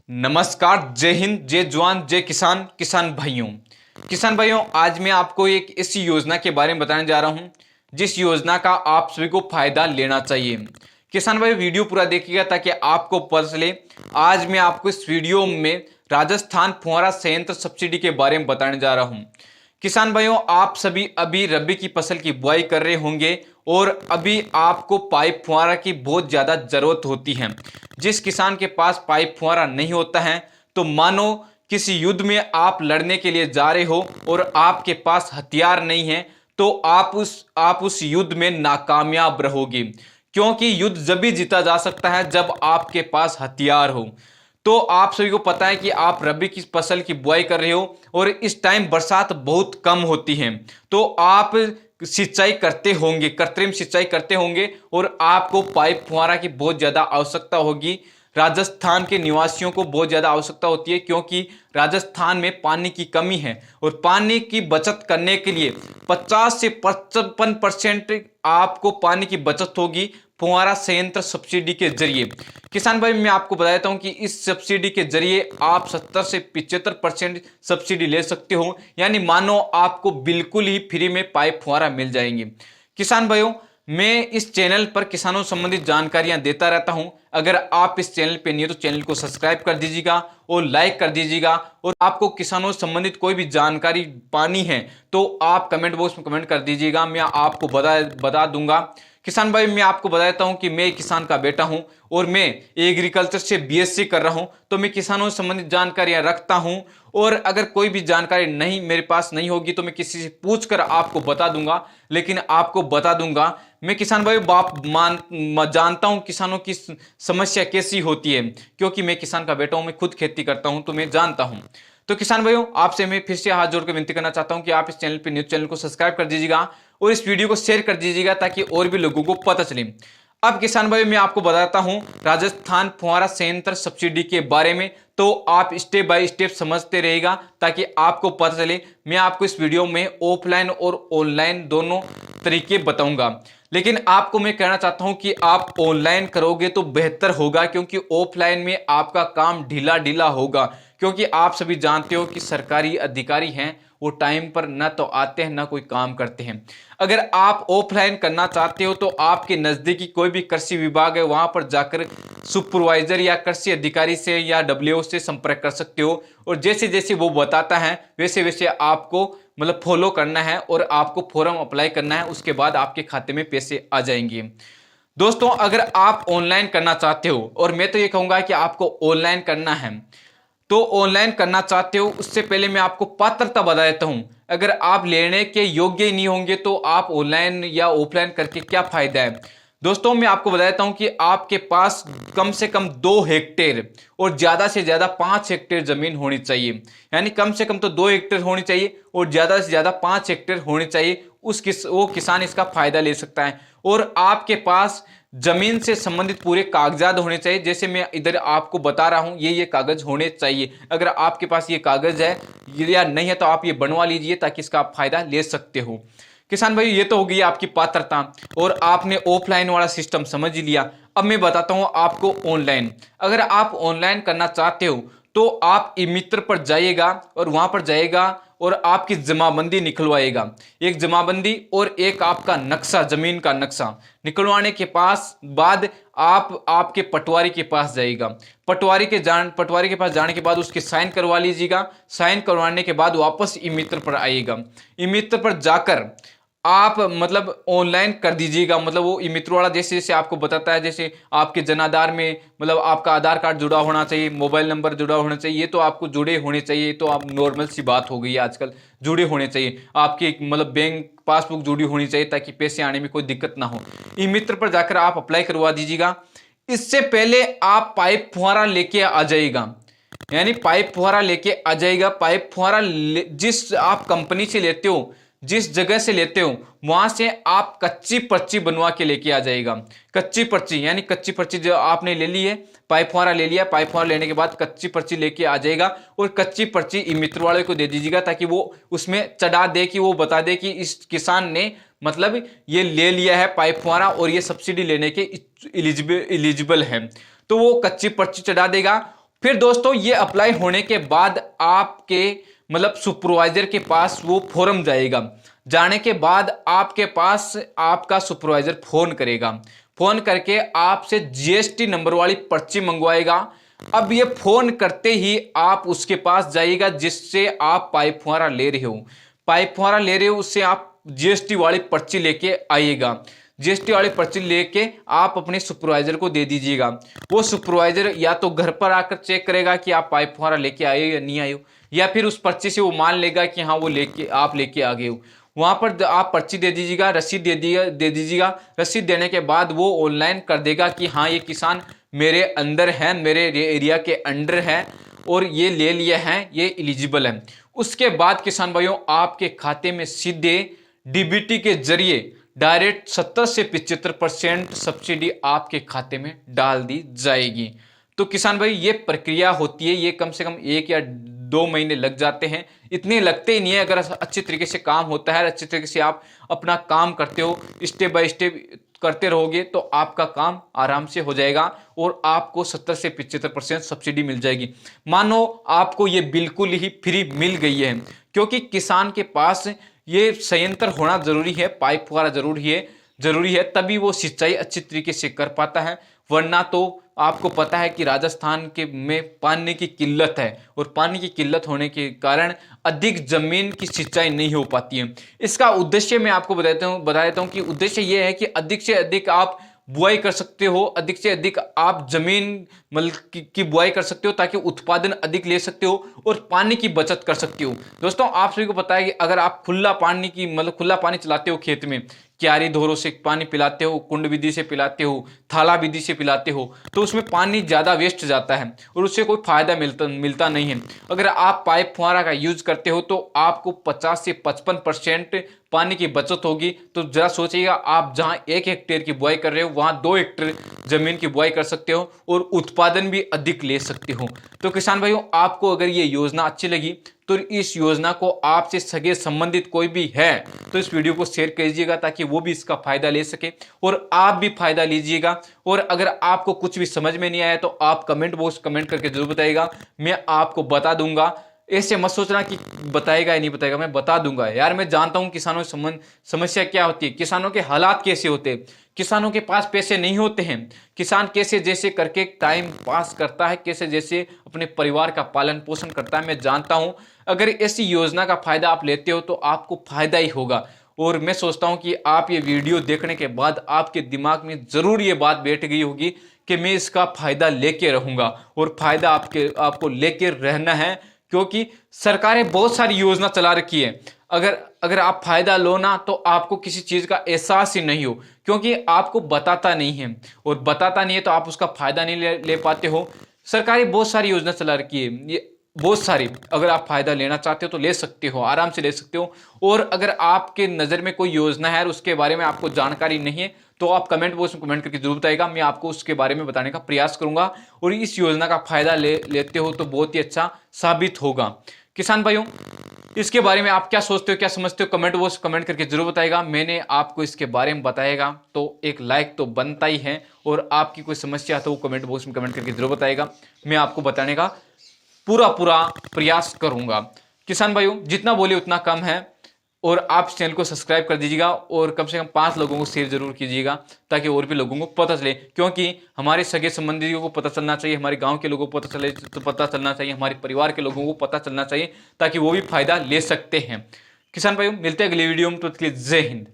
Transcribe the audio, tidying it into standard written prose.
नमस्कार, जय हिंद, जय जवान, जय किसान। किसान भाइयों, आज मैं आपको एक ऐसी योजना के बारे में बताने जा रहा हूं जिस योजना का आप सभी को फायदा लेना चाहिए। किसान भाई, वीडियो पूरा देखिएगा ताकि आपको पता चले। आज मैं आपको इस वीडियो में राजस्थान फुहारा संयंत्र सब्सिडी के बारे में बताने जा रहा हूं। किसान भाइयों, आप सभी अभी रबी की फसल की बुआई कर रहे होंगे और अभी आपको पाइप फुहारा की बहुत ज़्यादा ज़रूरत होती है। जिस किसान के पास पाइप फुहारा नहीं होता है, तो मानो किसी युद्ध में आप लड़ने के लिए जा रहे हो और आपके पास हथियार नहीं है, तो आप उस युद्ध में नाकामयाब रहोगे। क्योंकि युद्ध जब भी जीता जा सकता है जब आपके पास हथियार हो। तो आप सभी को पता है कि आप रबी की फसल की बुआई कर रहे हो और इस टाइम बरसात बहुत कम होती है, तो आप सिंचाई करते होंगे, कृत्रिम सिंचाई करते होंगे और आपको पाइप फुहारा की बहुत ज़्यादा आवश्यकता होगी। राजस्थान के निवासियों को बहुत ज़्यादा आवश्यकता होती है, क्योंकि राजस्थान में पानी की कमी है और पानी की बचत करने के लिए 50 से 55% आपको पानी की बचत होगी फुहारा संयंत्र सब्सिडी के जरिए। किसान भाई, मैं आपको बता देता हूं कि इस सब्सिडी के जरिए आप 70 से 75% सब्सिडी ले सकते हो, यानी मानो आपको बिल्कुल ही फ्री में पाइप फुहारा मिल जाएंगे। किसान भाइयों, मैं इस चैनल पर किसानों संबंधित जानकारियां देता रहता हूं। अगर आप इस चैनल पे नहीं हो तो चैनल को सब्सक्राइब कर दीजिएगा और लाइक कर दीजिएगा। और आपको किसानों संबंधित कोई भी जानकारी पानी है तो आप कमेंट बॉक्स में कमेंट कर दीजिएगा, मैं आपको बता दूंगा। किसान भाई, मैं आपको बता देता हूं कि मैं किसान का बेटा हूं और मैं एग्रीकल्चर से बीएससी कर रहा हूं, तो मैं किसानों से संबंधित जानकारियां रखता हूं। और अगर कोई भी जानकारी नहीं मेरे पास नहीं होगी तो मैं किसी से पूछकर आपको बता दूंगा, लेकिन आपको बता दूंगा। मैं किसान भाई जानता हूं किसानों की समस्या कैसी होती है, क्योंकि मैं किसान का बेटा हूं, मैं खुद खेती करता हूं, तो मैं जानता हूं। तो किसान भाइयों, आपसे मैं फिर से हाथ जोड़कर विनती करना चाहता हूं कि आप इस चैनल पर न्यूज चैनल को सब्सक्राइब कर दीजिएगा और इस वीडियो को शेयर कर दीजिएगा ताकि और भी लोगों को पता चले। अब किसान भाई, मैं आपको बताता हूं राजस्थान फुहारा संयंत्र सब्सिडी के बारे में, तो आप स्टेप बाय स्टेप समझते रहेगा ताकि आपको पता चले। मैं आपको इस वीडियो में ऑफलाइन और ऑनलाइन दोनों तरीके बताऊंगा, लेकिन आपको मैं कहना चाहता हूं कि आप ऑनलाइन करोगे तो बेहतर होगा, क्योंकि ऑफलाइन में आपका काम ढीला ढीला होगा। क्योंकि आप सभी जानते हो कि सरकारी अधिकारी हैं, वो टाइम पर ना तो आते हैं ना कोई काम करते हैं। अगर आप ऑफलाइन करना चाहते हो तो आपके नज़दीकी कोई भी कृषि विभाग है, वहां पर जाकर सुपरवाइजर या कृषि अधिकारी से या डब्ल्यूओ से संपर्क कर सकते हो। और जैसे जैसे वो बताता है वैसे वैसे आपको मतलब फॉलो करना है और आपको फॉर्म अप्लाई करना है, उसके बाद आपके खाते में पैसे आ जाएंगे। दोस्तों, अगर आप ऑनलाइन करना चाहते हो, और मैं तो ये कहूँगा कि आपको ऑनलाइन करना है, तो ऑनलाइन करना चाहते हो उससे पहले मैं आपको पात्रता बता देता हूं। अगर आप लेने के योग्य ही नहीं होंगे तो आप ऑनलाइन या ऑफलाइन करके क्या फायदा है। दोस्तों, मैं आपको बता देता हूं कि आपके पास कम से कम 2 हेक्टेयर और ज्यादा से ज्यादा 5 हेक्टेयर जमीन होनी चाहिए। यानी कम से कम तो 2 हेक्टेयर होनी चाहिए और ज्यादा से ज्यादा 5 हेक्टेयर होनी चाहिए। वो किसान इसका फायदा ले सकता है। और आपके पास जमीन से संबंधित पूरे कागजात होने चाहिए। जैसे मैं इधर आपको बता रहा हूं, ये कागज होने चाहिए। अगर आपके पास ये कागज है या नहीं है तो आप ये बनवा लीजिए ताकि इसका आप फायदा ले सकते हो। किसान भाई, ये तो हो गई आपकी पात्रता और आपने ऑफलाइन वाला सिस्टम समझ लिया। अब मैं बताता हूं आपको ऑनलाइन। अगर आप ऑनलाइन करना चाहते हो तो आप ई मित्र पर जाइएगा और वहां पर जाएगा और आपकी जमाबंदी निकलवाएगा। एक जमाबंदी और एक आपका नक्शा, जमीन का नक्शा निकलवाने के बाद आप आपके पटवारी के पास जाइएगा। पटवारी के पास जाने के बाद उसके साइन करवा लीजिएगा। साइन करवाने के बाद वापस ई मित्र पर आइएगा। ई मित्र पर जाकर आप मतलब ऑनलाइन कर दीजिएगा। मतलब वो ई मित्र वाला जैसे जैसे आपको बताता है, जैसे आपके जनाधार में मतलब आपका आधार कार्ड जुड़ा होना चाहिए, मोबाइल नंबर जुड़ा होना चाहिए, ये तो आपको जुड़े होने चाहिए। तो आप नॉर्मल सी बात हो गई है आजकल, जुड़े होने चाहिए। आपकी मतलब बैंक पासबुक जुड़ी होनी चाहिए ताकि पैसे आने में कोई दिक्कत ना हो। ई मित्र पर जाकर आप अप्लाई करवा दीजिएगा। इससे पहले आप पाइप फुहारा लेके आ जाइएगा। यानी पाइप फुहारा लेके आ जाएगा। पाइप फुहारा जिस आप कंपनी से लेते हो, जिस जगह से लेते हो, वहां से आप कच्ची पर्ची बनवा के लेके आ जाएगा। कच्ची पर्ची यानी कच्ची पर्ची जो आपने ले ली है, पाइप फुहारा ले लिया, पाइप फुहारा लेने के बाद कच्ची पर्ची लेके आ जाएगा और कच्ची पर्ची ई मित्र वाले को दे दीजिएगा ताकि वो उसमें चढ़ा दे कि वो बता दे कि इस किसान ने मतलब ये ले लिया है पाइप फुहारा और ये सब्सिडी लेने के एलिजिबल है। तो वो कच्ची पर्ची चढ़ा देगा। फिर दोस्तों ये अप्लाई होने के बाद आपके मतलब सुपरवाइजर के पास वो फॉर्म जाएगा। जाने के बाद आपके पास आपका सुपरवाइजर फोन करेगा, फोन करके आपसे जीएसटी नंबर वाली पर्ची मंगवाएगा। अब ये फोन करते ही आप उसके पास जाइएगा जिससे आप पाइप फुहारा ले रहे हो, पाइप फुहारा ले रहे हो उससे आप जीएसटी वाली पर्ची लेके आइएगा। जीएसटी वाली पर्ची लेके आप अपने सुपरवाइजर को दे दीजिएगा। वो सुपरवाइजर या तो घर पर आकर चेक करेगा कि आप पाइप फुहारा लेके आए हो या नहीं आए हो, या फिर उस पर्ची से वो मान लेगा कि हाँ वो आप लेके आ गए हो। वहां पर आप पर्ची दे दीजिएगा, रसीद दे दीजिएगा। रसीद देने के बाद वो ऑनलाइन कर देगा कि हाँ ये किसान मेरे अंदर है, मेरे एरिया के अंडर है और ये ले लिया है, ये एलिजिबल है। उसके बाद किसान भाइयों आपके खाते में सीधे डीबीटी के जरिए डायरेक्ट 70 से 75% सब्सिडी आपके खाते में डाल दी जाएगी। तो किसान भाई ये प्रक्रिया होती है, ये कम से कम 1 या 2 महीने लग जाते हैं, इतने लगते ही नहीं है। अगर अच्छे तरीके से काम होता है, अच्छे तरीके से आप अपना काम करते हो, स्टेप बाय स्टेप करते रहोगे तो आपका काम आराम से हो जाएगा और आपको 70 से 75% सब्सिडी मिल जाएगी। मानो आपको ये बिल्कुल ही फ्री मिल गई है, क्योंकि किसान के पास ये संयंत्र होना जरूरी है, पाइप फुहारा जरूरी है, तभी वो सिंचाई अच्छी तरीके से कर पाता है। वरना तो आपको पता है कि राजस्थान के में पानी की किल्लत है और पानी की किल्लत होने के कारण अधिक जमीन की सिंचाई नहीं हो पाती है। इसका उद्देश्य मैं आपको बता देता हूँ कि उद्देश्य ये है कि अधिक से अधिक आप बुआई कर सकते हो, अधिक से अधिक आप जमीन की बुआई कर सकते हो ताकि उत्पादन अधिक ले सकते हो और पानी की बचत कर सकते हो। दोस्तों आप सभी को पता है कि अगर आप खुला पानी चलाते हो खेत में, क्यारी धोरों से पानी पिलाते हो, कुंड विधि से पिलाते हो, थाला विधि से पिलाते हो, तो उसमें पानी ज़्यादा वेस्ट जाता है और उससे कोई फायदा मिलता नहीं है। अगर आप पाइप फुहारा का यूज करते हो तो आपको 50 से 55% पानी की बचत होगी। तो जरा सोचिएगा, आप जहां 1 हेक्टेयर की बुआई कर रहे हो वहां 2 हेक्टेयर जमीन की बुआई कर सकते हो और उत्पादन भी अधिक ले सकते हो। तो किसान भाइयों आपको अगर ये योजना अच्छी लगी तो इस योजना को आपसे सगे संबंधित कोई भी है तो इस वीडियो को शेयर कीजिएगा ताकि वो भी इसका फायदा ले सके और आप भी फायदा लीजिएगा। और अगर आपको कुछ भी समझ में नहीं आया तो आप कमेंट बॉक्स कमेंट करके जरूर बताइएगा, मैं आपको बता दूंगा। ऐसे मत सोचना कि बताएगा या नहीं बताएगा, मैं बता दूंगा यार। मैं जानता हूं किसानों की समस्या क्या होती है, किसानों के हालात कैसे होते हैं, किसानों के पास पैसे नहीं होते हैं, किसान कैसे जैसे करके टाइम पास करता है, कैसे जैसे अपने परिवार का पालन पोषण करता है। मैं जानता हूं अगर ऐसी योजना का फायदा आप लेते हो तो आपको फायदा ही होगा। और मैं सोचता हूं कि आप ये वीडियो देखने के बाद आपके दिमाग में जरूर ये बात बैठ गई होगी कि मैं इसका फायदा लेके रहूंगा और फायदा आपको लेके रहना है, क्योंकि सरकारें बहुत सारी योजना चला रखी है। अगर आप फायदा लो ना तो आपको किसी चीज का एहसास ही नहीं हो, क्योंकि आपको बताता नहीं है और बताता नहीं है तो आप उसका फायदा नहीं ले पाते हो। सरकारें बहुत सारी योजना चला रखी है, ये बहुत सारी, अगर आप फायदा लेना चाहते हो तो ले सकते हो, आराम से ले सकते हो। और अगर आपके नज़र में कोई योजना है और उसके बारे में आपको जानकारी नहीं है तो आप कमेंट बॉक्स में कमेंट करके जरूर बताइएगा, मैं आपको उसके बारे में बताने का प्रयास करूंगा। और इस योजना का फायदा लेते हो तो बहुत ही अच्छा साबित होगा। किसान भाइयों इसके बारे में आप क्या सोचते हो, क्या समझते हो, कमेंट बॉक्स कमेंट करके जरूर बताइएगा। मैंने आपको इसके बारे में बताएगा तो एक लाइक तो बनता ही है, और आपकी कोई समस्या तो वो कमेंट बॉक्स में कमेंट करके जरूर बताइएगा, मैं आपको बताने का पूरा प्रयास करूंगा। किसान भाइयों जितना बोले उतना कम है, और आप चैनल को सब्सक्राइब कर दीजिएगा और कम से कम 5 लोगों को शेयर जरूर कीजिएगा ताकि और भी लोगों को पता चले, क्योंकि हमारे सगे संबंधियों को पता चलना चाहिए, हमारे गांव के लोगों को पता चलना चाहिए, हमारे परिवार के लोगों को पता चलना चाहिए ताकि वो भी फायदा ले सकते हैं। किसान भाइयों मिलते हैं अगली वीडियो में, तो जय हिंद।